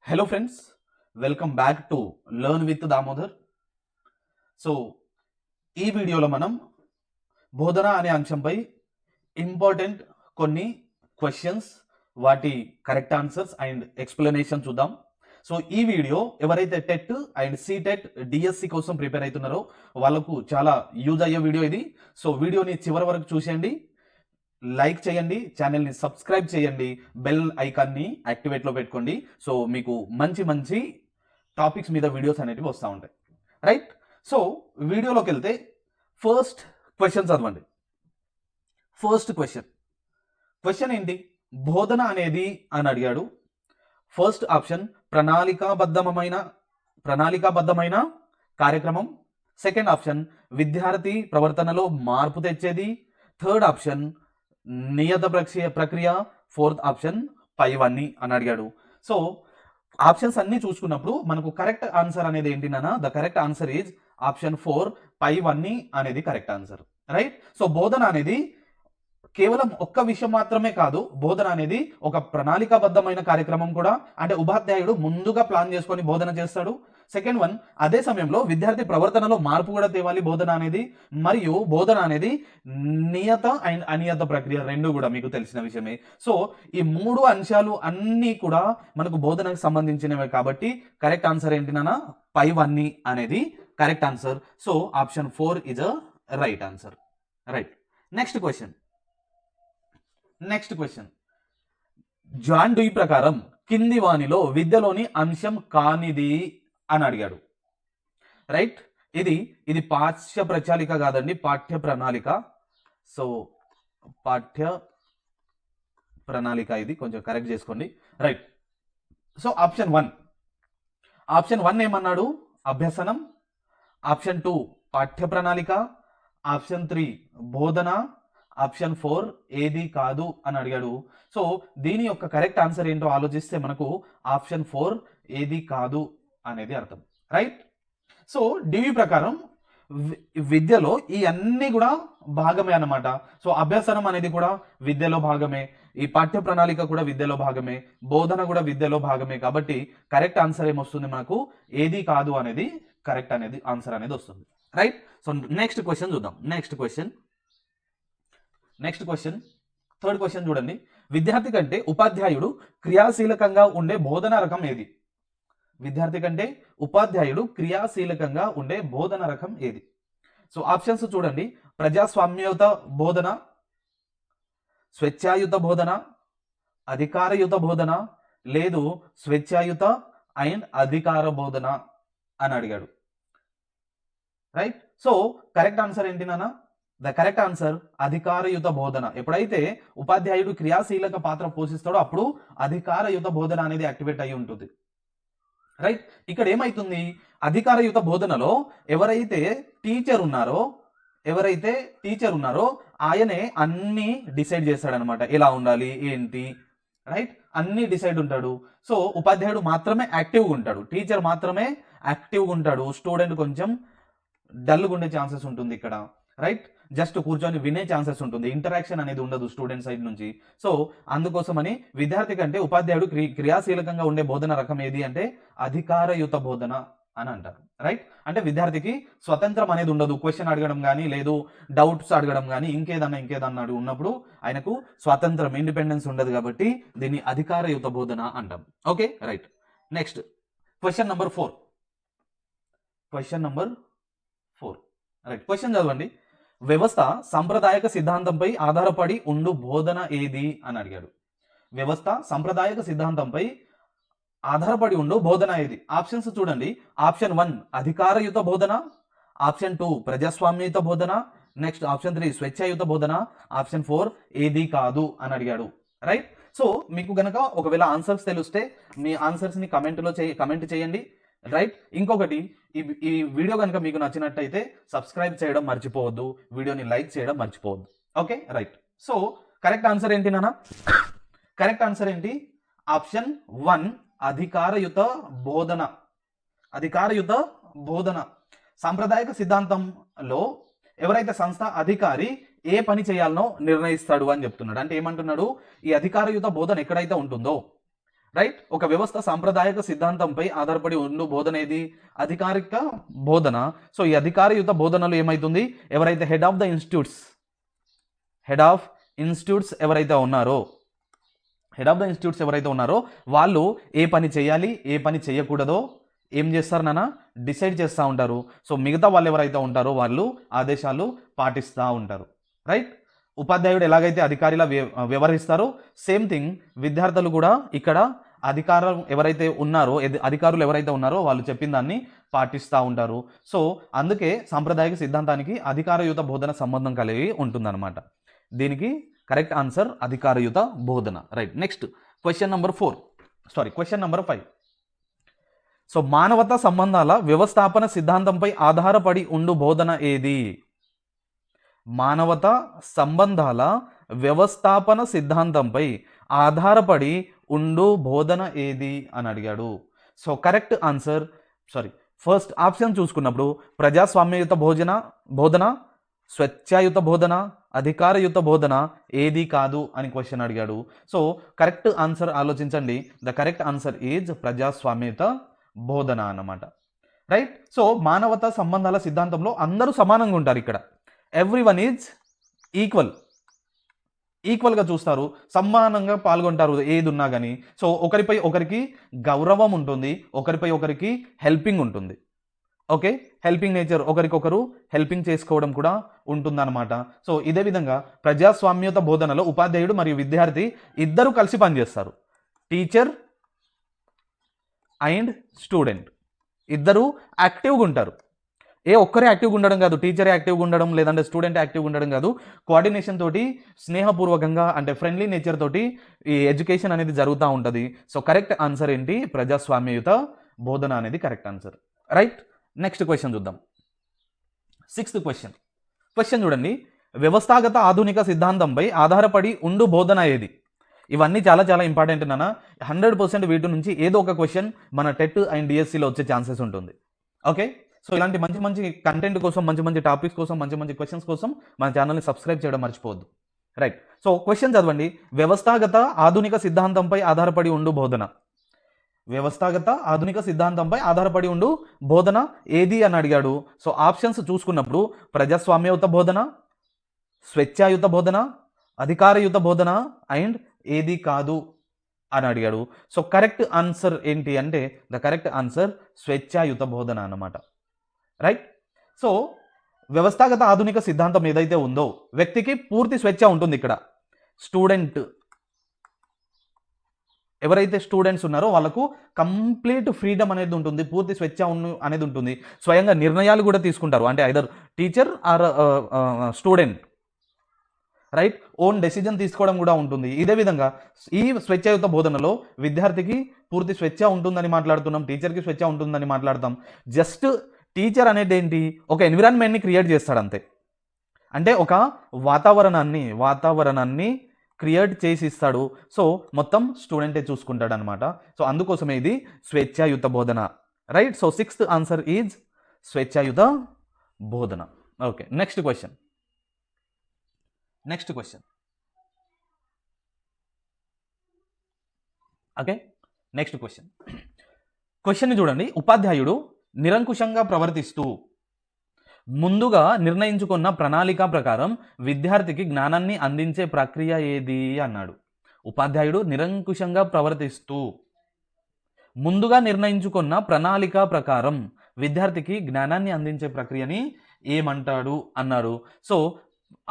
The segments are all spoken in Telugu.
Hello friends, welcome back to learn with Damodar. So ఈ వీడియోలో మనం బోధన అనే అంశంపై ఇంపార్టెంట్ కొన్ని క్వశ్చన్స్, వాటి కరెక్ట్ ఆన్సర్స్ అండ్ ఎక్స్ప్లెనేషన్ చూద్దాం. సో ఈ వీడియో ఎవరైతే టెట్ అండ్ సిటెట్ డిఎస్సి కోసం ప్రిపేర్ అవుతున్నారో వాళ్ళకు చాలా యూజ్ అయ్యే వీడియో ఇది. సో వీడియోని చివరి వరకు చూసేయండి, లైక్ చేయండి, ఛానల్ని సబ్స్క్రైబ్ చేయండి, బెల్ ఐకాన్ని యాక్టివేట్లో పెట్టుకోండి. సో మీకు మంచి మంచి టాపిక్స్ మీద వీడియోస్ అనేటివి వస్తూ ఉంటాయి, రైట్? సో వీడియోలోకి వెళ్తే ఫస్ట్ క్వశ్చన్ చదవండి. ఫస్ట్ క్వశ్చన్ ఏంటి? బోధన అనేది అని అడిగాడు. ఫస్ట్ ఆప్షన్ ప్రణాళికాబద్ధమైన కార్యక్రమం. సెకండ్ ఆప్షన్ విద్యార్థి ప్రవర్తనలో మార్పు తెచ్చేది. థర్డ్ ఆప్షన్ నియత ప్రక్రియ. ఫోర్త్ ఆప్షన్ పైవన్నీ అని అడిగాడు. సో ఆప్షన్స్ అన్ని చూసుకున్నప్పుడు మనకు కరెక్ట్ ఆన్సర్ అనేది ఏంటి నాన్న? The correct answer is option 4, పైవన్నీ అనేది కరెక్ట్ ఆన్సర్, రైట్? సో బోధన అనేది కేవలం ఒక్క విషయం మాత్రమే కాదు, బోధన అనేది ఒక ప్రణాళికాబద్ధమైన కార్యక్రమం కూడా. అంటే ఉపాధ్యాయుడు ముందుగా ప్లాన్ చేసుకొని బోధన చేస్తాడు. సెకండ్ వన్, అదే సమయంలో విద్యార్థి ప్రవర్తనలో మార్పు కూడా తేవాలి బోధన అనేది. మరియు బోధన అనేది నియత అండ్ అనియత ప్రక్రియ, రెండు కూడా మీకు తెలిసిన విషయమే. సో ఈ మూడు అంశాలు అన్నీ కూడా మనకు బోధనకు సంబంధించినవే కాబట్టి కరెక్ట్ ఆన్సర్ ఏంటి నాన్న? పైవన్నీ అనేది correct answer. So option 4 is a right answer, right? Next question John Dewey ప్రకారం కింది వానిలో విద్యలోని అంశం కానిది అని అడిగాడు, రైట్? ఇది పాఠ్య ప్రచాలిక కాదండి, పాఠ్య ప్రణాళిక. సో పాఠ్య ప్రణాళిక, ఇది కొంచెం కరెక్ట్ చేసుకోండి, రైట్? సో ఆప్షన్ 1 ఏమన్నాడు? అభ్యసనం. ఆప్షన్ 2 పాఠ్య ప్రణాళిక. ఆప్షన్ 3 బోధన. ఆప్షన్ 4 ఏది కాదు అని అడిగాడు. సో దీని యొక్క కరెక్ట్ ఆన్సర్ ఏంటో ఆలోచిస్తే మనకు ఆప్షన్ 4 ఏది కాదు అనేది అర్థం, రైట్? సో డివి ప్రకారం విద్యలో ఈ అన్ని కూడా భాగమే అన్నమాట. సో అభ్యసనం అనేది కూడా విద్యలో భాగమే, ఈ పాఠ్య ప్రణాళిక కూడా విద్యలో భాగమే, బోధన కూడా విద్యలో భాగమే. కాబట్టి కరెక్ట్ ఆన్సర్ ఏమొస్తుంది మనకు? ఏది కాదు అనేది కరెక్ట్ అనేది ఆన్సర్ అనేది వస్తుంది, రైట్? సో నెక్స్ట్ క్వశ్చన్ చూద్దాం. నెక్స్ట్ క్వశ్చన్ థర్డ్ క్వశ్చన్ చూడండి. విద్యార్థి కంటే ఉపాధ్యాయుడు క్రియాశీలకంగా ఉండే బోధన రకం ఏది? విద్యార్థి కంటే ఉపాధ్యాయుడు క్రియాశీలకంగా ఉండే బోధన రకం ఏది? సో ఆప్షన్స్ చూడండి. ప్రజాస్వామ్యయుత బోధన, స్వేచ్ఛాయుత బోధన, అధికారయుత బోధన, లేదు స్వేచ్ఛాయుత అండ్ అధికార బోధన అని అడిగాడు, రైట్? సో కరెక్ట్ ఆన్సర్ ఏంటి నాన్న? ద కరెక్ట్ ఆన్సర్ అధికారయుత బోధన. ఎప్పుడైతే ఉపాధ్యాయుడు క్రియాశీలక పాత్ర పోషిస్తాడో అప్పుడు అధికారయుత బోధన అనేది యాక్టివేట్ అయి ఉంటుంది, రైట్? ఇక్కడ ఏమైతుంది? అధికారయుత బోధనలో ఎవరైతే టీచర్ ఉన్నారో ఆయనే అన్ని డిసైడ్ చేస్తాడనమాట. ఎలా ఉండాలి ఏంటి, రైట్? అన్ని డిసైడ్ ఉంటాడు. సో ఉపాధ్యాయుడు మాత్రమే యాక్టివ్గా ఉంటాడు, టీచర్ మాత్రమే యాక్టివ్గా ఉంటాడు. స్టూడెంట్ కొంచెం డల్గా ఉండే ఛాన్సెస్ ఉంటుంది ఇక్కడ, రైట్? జస్ట్ కూర్చొని వినే ఛాన్సెస్ ఉంటుంది, ఇంటరాక్షన్ అనేది ఉండదు స్టూడెంట్ సైడ్ నుంచి. సో అందుకోసమని విద్యార్థి కంటే ఉపాధ్యాయుడు క్రియాశీలకంగా ఉండే బోధన రకం ఏది అంటే అధికారయుత బోధన అని అంటారు, రైట్? అంటే విద్యార్థికి స్వతంత్రం అనేది ఉండదు. క్వశ్చన్ అడగడం కానీ, లేదు డౌట్స్ అడగడం కానీ, ఇంకేదన్నా ఉన్నప్పుడు ఆయనకు స్వాతంత్రం, ఇండిపెండెన్స్ ఉండదు. కాబట్టి దీన్ని అధికారయుత బోధన అంటాం, okay, right? Next question number 4. Right? Question చదవండి. వ్యవస్థ సాంప్రదాయక సిద్ధాంతంపై ఆధారపడి ఉండు బోధన ఏది అని అడిగాడు. వ్యవస్థ సాంప్రదాయక సిద్ధాంతంపై ఆధారపడి ఉండు బోధన ఏది? ఆప్షన్స్ చూడండి. ఆప్షన్ 1 అధికారయుత బోధన, ఆప్షన్ 2 ప్రజాస్వామ్యయుత బోధన, నెక్స్ట్ ఆప్షన్ 3 స్వేచ్ఛాయుత బోధన, ఆప్షన్ 4 ఏది కాదు అని అడిగాడు, రైట్? సో మీకు గనక ఒకవేళ ఆన్సర్స్ తెలిస్తే మీ ఆన్సర్స్ని కమెంట్ చేయండి, రైట్? ఇంకొకటి, ఈ వీడియో కనుక మీకు నచ్చినట్టయితే సబ్స్క్రైబ్ చేయడం మర్చిపోవద్దు, వీడియోని లైక్ చేయడం మర్చిపోవద్దు, okay, right? So correct answer ఏంటి నాన్న? కరెక్ట్ ఆన్సర్ ఏంటి? ఆప్షన్ 1 అధికారయుత బోధన. సాంప్రదాయక సిద్ధాంతంలో ఎవరైతే సంస్థ అధికారి ఏ పని చేయాలనో నిర్ణయిస్తాడు అని చెప్తున్నాడు. అంటే ఏమంటున్నాడు? ఈ అధికారయుత బోధన ఎక్కడైతే ఉంటుందో, రైట్. ఒక వ్యవస్థ సాంప్రదాయక సిద్ధాంతంపై ఆధారపడి ఉండు బోధన ఏది? అధికారిక బోధన. సో ఈ అధికారయుత బోధనలో ఏమైతుంది? ఎవరైతే హెడ్ ఆఫ్ ఇన్స్టిట్యూట్స్ ఎవరైతే ఉన్నారో వాళ్ళు ఏ పని చేయాలి, ఏ పని చేయకూడదో ఏం చేస్తారు నాన్న? డిసైడ్ చేస్తూ ఉంటారు. సో మిగతా వాళ్ళు ఎవరైతే ఉంటారో వాళ్ళు ఆదేశాలు పాటిస్తూ ఉంటారు. రైట్. ఉపాధ్యాయుడు ఎలాగైతే అధికారిలా వ్యవహరిస్తారో సేమ్ థింగ్ విద్యార్థులు కూడా ఇక్కడ అధికారులు ఎవరైతే ఉన్నారో వాళ్ళు చెప్పిన దాన్ని పాటిస్తూ ఉంటారు. సో అందుకే సాంప్రదాయక సిద్ధాంతానికి అధికారయుత బోధన సంబంధం కలిగి ఉంటుందన్నమాట. దీనికి కరెక్ట్ ఆన్సర్ అధికారయుత బోధన. Right. Next question number 5. So మానవతా సంబంధాల వ్యవస్థాపన సిద్ధాంతంపై ఆధారపడి ఉండు బోధన ఏది? మానవతా సంబంధాల వ్యవస్థాపన సిద్ధాంతంపై ఆధారపడి ఉండు బోధన ఏది అని అడిగాడు. So correct answer first option చూసుకున్నప్పుడు ప్రజాస్వామ్యయుత బోధన, స్వేచ్ఛాయుత బోధన, అధికారయుత బోధన ఏది కాదు అని క్వశ్చన్ అడిగాడు. సో కరెక్ట్ ఆన్సర్ ఆలోచించండి. ద కరెక్ట్ ఆన్సర్ ఈజ్ ప్రజాస్వామ్యయుత బోధన అన్నమాట. రైట్. సో మానవతా సంబంధాల సిద్ధాంతంలో అందరూ సమానంగా ఉంటారు. ఇక్కడ ఎవ్రీవన్ ఈజ్ ఈక్వల్గా చూస్తారు, సమానంగా పాల్గొంటారు ఏది ఉన్నా కానీ. సో ఒకరిపై ఒకరికి గౌరవం ఉంటుంది, ఒకరిపై ఒకరికి హెల్పింగ్ ఉంటుంది. ఓకే, హెల్పింగ్ నేచర్, ఒకరికొకరు హెల్పింగ్ చేసుకోవడం కూడా ఉంటుందన్నమాట. సో ఇదే విధంగా ప్రజాస్వామ్యత బోధనలో ఉపాధ్యాయుడు మరియు విద్యార్థి ఇద్దరు కలిసి పనిచేస్తారు. టీచర్ అండ్ స్టూడెంట్ ఇద్దరు యాక్టివ్గా ఉంటారు. ఒక్కరే యాక్టివ్గా ఉండడం కాదు, టీచరే యాక్టివ్గా ఉండడం లేదంటే స్టూడెంట్ యాక్టివ్గా ఉండడం కాదు. కోఆర్డినేషన్ తోటి, స్నేహపూర్వకంగా అంటే ఫ్రెండ్లీ నేచర్ తోటి ఈ ఎడ్యుకేషన్ అనేది జరుగుతూ ఉంటుంది. సో కరెక్ట్ ఆన్సర్ ఏంటి? ప్రజాస్వామ్యయుత బోధన అనేది correct answer. Right. Next question చూద్దాం. 6th క్వశ్చన్ చూడండి. వ్యవస్థాగత ఆధునిక సిద్ధాంతంపై ఆధారపడి ఉండు బోధన ఏది? ఇవన్నీ చాలా చాలా ఇంపార్టెంట్ నాన్న. 100% వీటి నుంచి ఏదో ఒక క్వశ్చన్ మన టెట్ అండ్ డిఎస్సిలో వచ్చే ఛాన్సెస్ ఉంటుంది. ఓకే, సో ఇలాంటి మంచి మంచి కంటెంట్ కోసం, మంచి మంచి టాపిక్స్ కోసం, మంచి మంచి క్వశ్చన్స్ కోసం మన ఛానల్ని సబ్స్క్రైబ్ చేయడం మర్చిపోవద్దు. రైట్. సో క్వశ్చన్ చదవండి. వ్యవస్థాగత ఆధునిక సిద్ధాంతంపై ఆధారపడి ఉండు బోధన. వ్యవస్థాగత ఆధునిక సిద్ధాంతంపై ఆధారపడి ఉండు బోధన ఏది అని అడిగాడు. సో ఆప్షన్స్ చూసుకున్నప్పుడు ప్రజాస్వామ్యయుత బోధన, స్వేచ్ఛాయుత బోధన, అధికారయుత బోధన అండ్ ఏది కాదు అని అడిగాడు. సో కరెక్ట్ ఆన్సర్ ఏంటి అంటే ద కరెక్ట్ ఆన్సర్ స్వేచ్ఛాయుత బోధన అన్నమాట. రైట్. సో వ్యవస్థాగత ఆధునిక సిద్ధాంతం ఏదైతే ఉందో వ్యక్తికి పూర్తి స్వేచ్ఛ ఉంటుంది. ఇక్కడ ఎవరైతే స్టూడెంట్స్ ఉన్నారో వాళ్ళకు కంప్లీట్ ఫ్రీడమ్ అనేది ఉంటుంది, పూర్తి స్వేచ్ఛ అనేది ఉంటుంది. స్వయంగా నిర్ణయాలు కూడా తీసుకుంటారు. అంటే either teacher or student. Right. Own decision తీసుకోవడం కూడా ఉంటుంది. ఇదే విధంగా ఈ స్వేచ్ఛాయుత బోధనలో విద్యార్థికి పూర్తి స్వేచ్ఛ ఉంటుందని మాట్లాడుతున్నాం, టీచర్కి స్వేచ్ఛ ఉంటుందని మాట్లాడతాం. జస్ట్ టీచర్ అనేది ఏంటి? ఒక ఎన్విరాన్మెంట్ని క్రియేట్ చేస్తాడు అంతే. అంటే ఒక వాతావరణాన్ని క్రియేట్ చేసి ఇస్తాడు. సో మొత్తం స్టూడెంటే చూసుకుంటాడు అనమాట. సో అందుకోసమే ఇది స్వేచ్ఛాయుత బోధన. Right. So 6th answer is స్వేచ్ఛాయుత బోధన. Okay, next question. Okay, next క్వశ్చన్ని చూడండి. ఉపాధ్యాయుడు నిరంకుశంగా ప్రవర్తిస్తూ ముందుగా నిర్ణయించుకున్న ప్రణాళిక ప్రకారం విద్యార్థికి జ్ఞానాన్ని అందించే ప్రక్రియ ఏది అన్నాడు. ఉపాధ్యాయుడు నిరంకుశంగా ప్రవర్తిస్తూ ముందుగా నిర్ణయించుకున్న ప్రణాళిక ప్రకారం విద్యార్థికి జ్ఞానాన్ని అందించే ప్రక్రియని ఏమంటాడు అన్నారు. సో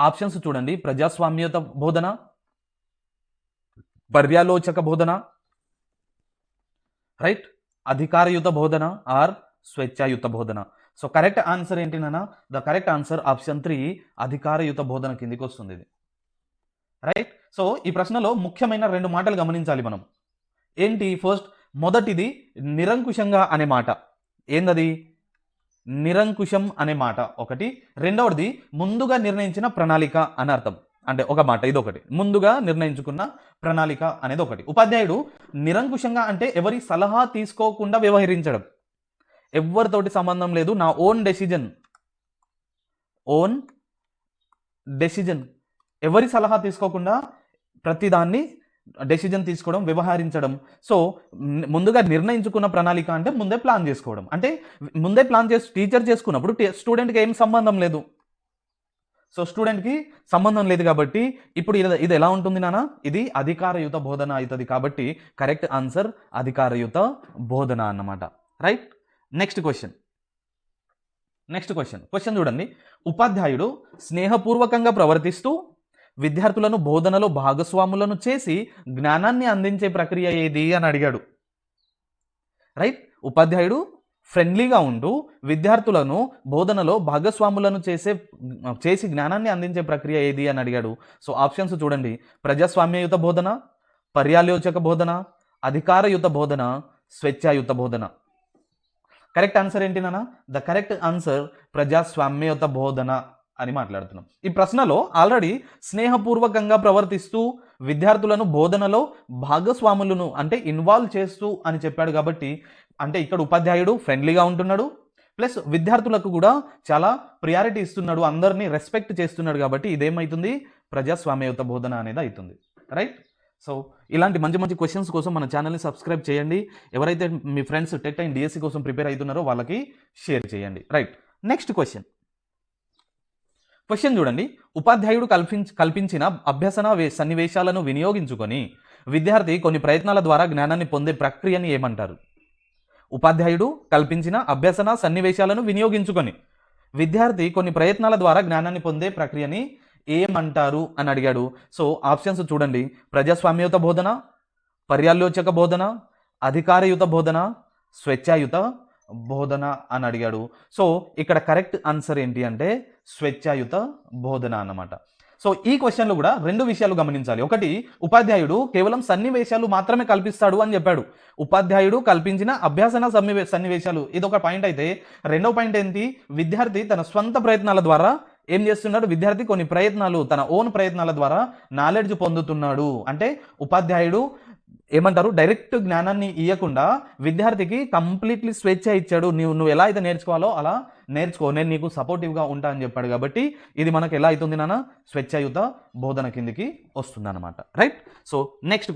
ఆప్షన్స్ చూడండి. ప్రజాస్వామ్యత బోధన, పర్యాలోచక బోధన, రైట్, అధికారయుత బోధన ఆర్ స్వేచ్ఛాయుత బోధన. సో కరెక్ట్ ఆన్సర్ ఏంటి నాన్న? ద కరెక్ట్ ఆన్సర్ ఆప్షన్ 3 అధికారయుత బోధన కిందికి వస్తుంది ఇది. రైట్. సో ఈ ప్రశ్నలో ముఖ్యమైన 2 మాటలు గమనించాలి మనం. ఏంటి? మొదటిది నిరంకుశంగా అనే మాట. ఏందది? నిరంకుశం అనే మాట ఒకటి. రెండవది ముందుగా నిర్ణయించిన ప్రణాళిక అని అర్థం. అంటే ఒక మాట ఇదొకటి, ముందుగా నిర్ణయించుకున్న ప్రణాళిక అనేది ఒకటి. ఉపాధ్యాయుడు నిరంకుశంగా అంటే ఎవరి సలహా తీసుకోకుండా వ్యవహరించడం, ఎవరితోటి సంబంధం లేదు, నా ఓన్ డెసిజన్ ఎవరి సలహా తీసుకోకుండా ప్రతిదాన్ని డెసిజన్ తీసుకోవడం, వ్యవహరించడం. సో ముందుగా నిర్ణయించుకున్న ప్రణాళిక అంటే ముందే ప్లాన్ చేసుకోవడం. అంటే ముందే ప్లాన్ చేసి టీచర్ చేసుకున్నప్పుడు స్టూడెంట్కి ఏం సంబంధం లేదు. సో స్టూడెంట్కి సంబంధం లేదు కాబట్టి ఇప్పుడు ఇది ఎలా ఉంటుంది నాన్న? ఇది అధికారయుత బోధన అవుతుంది. కాబట్టి కరెక్ట్ ఆన్సర్ అధికారయుత బోధన అన్నమాట. రైట్. నెక్స్ట్ క్వశ్చన్ చూడండి. ఉపాధ్యాయుడు స్నేహపూర్వకంగా ప్రవర్తిస్తూ విద్యార్థులను బోధనలో భాగస్వాములను చేసి జ్ఞానాన్ని అందించే ప్రక్రియ ఏది అని అడిగాడు. రైట్. ఉపాధ్యాయుడు ఫ్రెండ్లీగా ఉంటూ విద్యార్థులను బోధనలో భాగస్వాములను చేసి జ్ఞానాన్ని అందించే ప్రక్రియ ఏది అని అడిగాడు. సో ఆప్షన్స్ చూడండి. ప్రజాస్వామ్యయుత బోధన, పర్యాలోచక బోధన, అధికారయుత బోధన, స్వేచ్ఛాయుత బోధన. కరెక్ట్ ఆన్సర్ ఏంటి నాన్న? ద కరెక్ట్ ఆన్సర్ ప్రజాస్వామ్యయుత బోధన అని మాట్లాడుతున్నాం. ఈ ప్రశ్నలో ఆల్రెడీ స్నేహపూర్వకంగా ప్రవర్తిస్తూ విద్యార్థులను బోధనలో భాగస్వాములను అంటే ఇన్వాల్వ్ చేస్తూ అని చెప్పాడు. కాబట్టి అంటే ఇక్కడ ఉపాధ్యాయుడు ఫ్రెండ్లీగా ఉంటున్నాడు, ప్లస్ విద్యార్థులకు కూడా చాలా ప్రియారిటీ ఇస్తున్నాడు, అందరినీ రెస్పెక్ట్ చేస్తున్నాడు. కాబట్టి ఇదేమవుతుంది? ప్రజాస్వామ్యయుత బోధన అనేది అవుతుంది. రైట్. సో ఇలాంటి మంచి మంచి క్వశ్చన్స్ కోసం మన ఛానల్ని సబ్స్క్రైబ్ చేయండి. ఎవరైతే మీ ఫ్రెండ్స్ టెట్ అండ్ డిఎస్సి కోసం ప్రిపేర్ అవుతున్నారో వాళ్ళకి షేర్ చేయండి. రైట్. నెక్స్ట్ క్వశ్చన్ చూడండి. ఉపాధ్యాయుడు కల్పించిన అభ్యసన సన్నివేశాలను వినియోగించుకొని విద్యార్థి కొన్ని ప్రయత్నాల ద్వారా జ్ఞానాన్ని పొందే ప్రక్రియని ఏమంటారు? ఉపాధ్యాయుడు కల్పించిన అభ్యసన సన్నివేశాలను వినియోగించుకొని విద్యార్థి కొన్ని ప్రయత్నాల ద్వారా జ్ఞానాన్ని పొందే ప్రక్రియని ఏమంటారు అని అడిగాడు. సో ఆప్షన్స్ చూడండి. ప్రజాస్వామ్యయుత బోధన, పర్యాలోచక బోధన, అధికారయుత బోధన, స్వేచ్ఛాయుత బోధన అని అడిగాడు. సో ఇక్కడ కరెక్ట్ ఆన్సర్ ఏంటి అంటే స్వేచ్ఛాయుత బోధన అన్నమాట. సో ఈ క్వశ్చన్లో కూడా రెండు విషయాలు గమనించాలి. ఒకటి, ఉపాధ్యాయుడు కేవలం సన్నివేశాలు మాత్రమే కల్పిస్తాడు అని చెప్పాడు. ఉపాధ్యాయుడు కల్పించిన అభ్యాసన సన్నివేశాలు, ఇది ఒక పాయింట్ అయితే, రెండవ పాయింట్ ఏంటి? విద్యార్థి తన స్వంత ప్రయత్నాల ద్వారా ఏం చేస్తున్నాడు? విద్యార్థి కొన్ని ప్రయత్నాలు, తన ఓన్ ప్రయత్నాల ద్వారా నాలెడ్జ్ పొందుతున్నాడు. అంటే ఉపాధ్యాయుడు ఏమంటారు? డైరెక్ట్ జ్ఞానాన్ని ఇవ్వకుండా విద్యార్థికి కంప్లీట్లీ స్వేచ్ఛ ఇచ్చాడు. నువ్వు ఎలా అయితే నేర్చుకోవాలో అలా నేర్చుకో, నేను నీకు సపోర్టివ్గా ఉంటా అని చెప్పాడు. కాబట్టి ఇది మనకు ఎలా అవుతుంది నాన్న? స్వేచ్ఛాయుత బోధన కిందికి వస్తుంది అన్నమాట. రైట్. సో నెక్స్ట్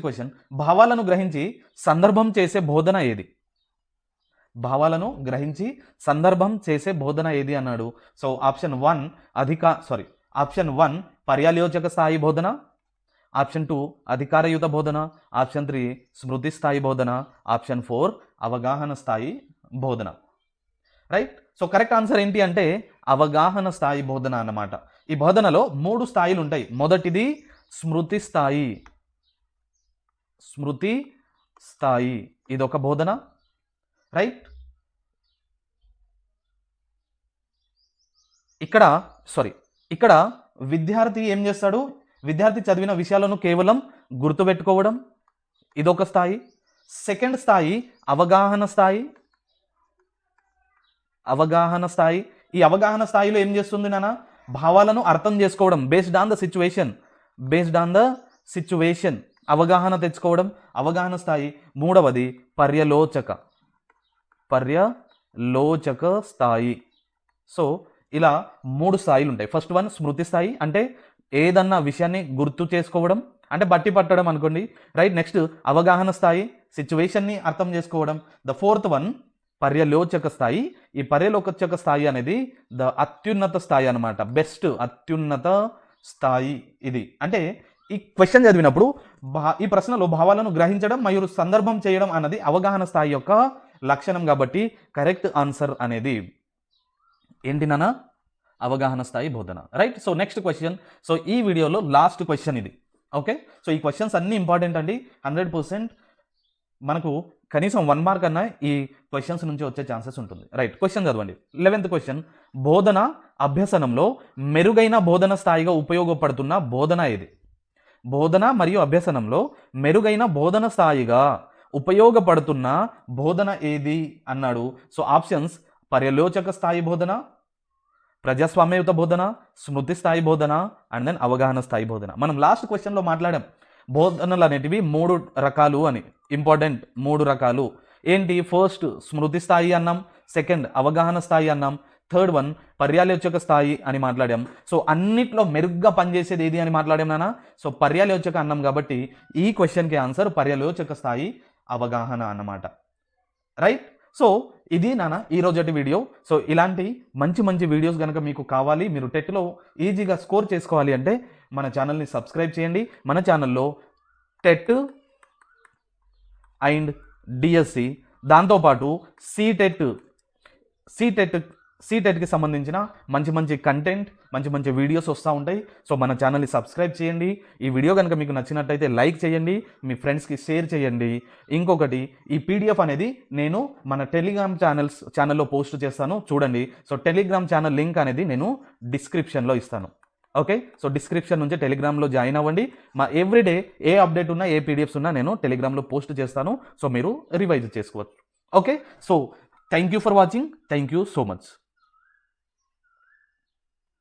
క్వశ్చన్ భావాలను గ్రహించి సందర్భం చేసే బోధన ఏది? భావాలను గ్రహించి సందర్భం చేసే బోధన ఏది అన్నాడు. సో ఆప్షన్ 1 పర్యాలోచక స్థాయి బోధన, ఆప్షన్ 2 అధికారయుత బోధన, ఆప్షన్ 3 స్మృతి స్థాయి బోధన, ఆప్షన్ 4 అవగాహన స్థాయి బోధన. రైట్. సో కరెక్ట్ ఆన్సర్ ఏంటి అంటే అవగాహన స్థాయి బోధన అన్నమాట. ఈ బోధనలో 3 స్థాయిలు ఉంటాయి. మొదటిది స్మృతి స్థాయి, ఇదొక బోధన. రైట్. ఇక్కడ విద్యార్థి ఏం చేస్తాడు? విద్యార్థి చదివిన విషయాలను కేవలం గుర్తుపెట్టుకోవడం, ఇదొక స్థాయి. సెకండ్ స్థాయి అవగాహన స్థాయి. ఈ అవగాహన స్థాయిలో ఏం చేస్తుంది నాన్న? భావాలను అర్థం చేసుకోవడం, బేస్డ్ ఆన్ ద సిచ్యువేషన్ అవగాహన తెచ్చుకోవడం, అవగాహన స్థాయి. మూడవది పర్యాలోచక స్థాయి. సో ఇలా 3 స్థాయిలు ఉంటాయి. ఫస్ట్ వన్ స్మృతి స్థాయి, అంటే ఏదన్నా విషయాన్ని గుర్తు చేసుకోవడం, అంటే బట్టి పట్టడం అనుకోండి. రైట్. నెక్స్ట్ అవగాహన స్థాయి, సిచ్యువేషన్ని అర్థం చేసుకోవడం. ద ఫోర్త్ వన్ పర్యాలోచక స్థాయి. ఈ పర్యాలోచక స్థాయి అనేది ద అత్యున్నత స్థాయి అనమాట. అత్యున్నత స్థాయి ఇది. అంటే ఈ క్వశ్చన్ చదివినప్పుడు ఈ ప్రశ్నలో భావాలను గ్రహించడం మరియు సందర్భం చేయడం అన్నది అవగాహన స్థాయి యొక్క లక్షణం. కాబట్టి కరెక్ట్ ఆన్సర్ అనేది ఏంటి నాన్న? అవగాహన స్థాయి బోధన. Right. So next question. So ఈ వీడియోలో లాస్ట్ క్వశ్చన్ ఇది. ఓకే. సో ఈ క్వశ్చన్స్ అన్నీ ఇంపార్టెంట్ అండి. 100% మనకు కనీసం 1 మార్క్ అన్న ఈ క్వశ్చన్స్ నుంచి వచ్చే ఛాన్సెస్ ఉంటుంది. రైట్. క్వశ్చన్ చదవండి. 11th question. బోధన అభ్యసనంలో మెరుగైన బోధన స్థాయిగా ఉపయోగపడుతున్న బోధన ఏది? బోధన మరియు అభ్యసనంలో మెరుగైన బోధన స్థాయిగా ఉపయోగపడుతున్న బోధన ఏది అన్నాడు. సో ఆప్షన్స్ పర్యాలోచక స్థాయి బోధన, ప్రజాస్వామ్యయుత బోధన, స్మృతి స్థాయి బోధన, అండ్ దెన్ అవగాహన స్థాయి బోధన. మనం లాస్ట్ క్వశ్చన్లో మాట్లాడాం బోధనలు అనేటివి 3 రకాలు అని. ఇంపార్టెంట్ 3 రకాలు ఏంటి? ఫస్ట్ స్మృతి స్థాయి అన్నాం, సెకండ్ అవగాహన స్థాయి అన్నాం, థర్డ్ వన్ పర్యాలోచక స్థాయి అని మాట్లాడాం. సో అన్నిట్లో మెరుగ్గా పనిచేసేది ఏది అని మాట్లాడాం నాన్న. సో పర్యాలోచక అన్నాం కాబట్టి ఈ క్వశ్చన్కి ఆన్సర్ పర్యాలోచక స్థాయి అవగాహన అన్నమాట. రైట్. సో ఇది నాన్న ఈ రోజటి వీడియో. సో ఇలాంటి మంచి మంచి వీడియోస్ కనుక మీకు కావాలి, మీరు టెట్లో ఈజీగా స్కోర్ చేసుకోవాలి అంటే మన ఛానల్ని సబ్స్క్రైబ్ చేయండి. మన ఛానల్లో టెట్ అండ్ డిఎస్సి, దాంతోపాటు సీటెట్కి సంబంధించిన మంచి మంచి కంటెంట్, మంచి మంచి వీడియోస్ వస్తూ ఉంటాయి. సో మన ఛానల్ని సబ్స్క్రైబ్ చేయండి. ఈ వీడియో కనుక మీకు నచ్చినట్టయితే లైక్ చేయండి, మీ ఫ్రెండ్స్కి షేర్ చేయండి. ఇంకొకటి, ఈ పీడిఎఫ్ అనేది నేను మన టెలిగ్రామ్ ఛానల్లో పోస్ట్ చేస్తాను, చూడండి. సో టెలిగ్రామ్ ఛానల్ లింక్ అనేది నేను డిస్క్రిప్షన్లో ఇస్తాను. ఓకే. సో డిస్క్రిప్షన్ నుంచి టెలిగ్రామ్లో జాయిన్ అవ్వండి. మా ఎవ్రీడే ఏ అప్డేట్ ఉన్నా, ఏ పీడిఎఫ్స్ ఉన్నా నేను టెలిగ్రామ్లో పోస్ట్ చేస్తాను. సో మీరు రివైజ్ చేసుకోవచ్చు. Okay. So thank you for watching. Thank you so much.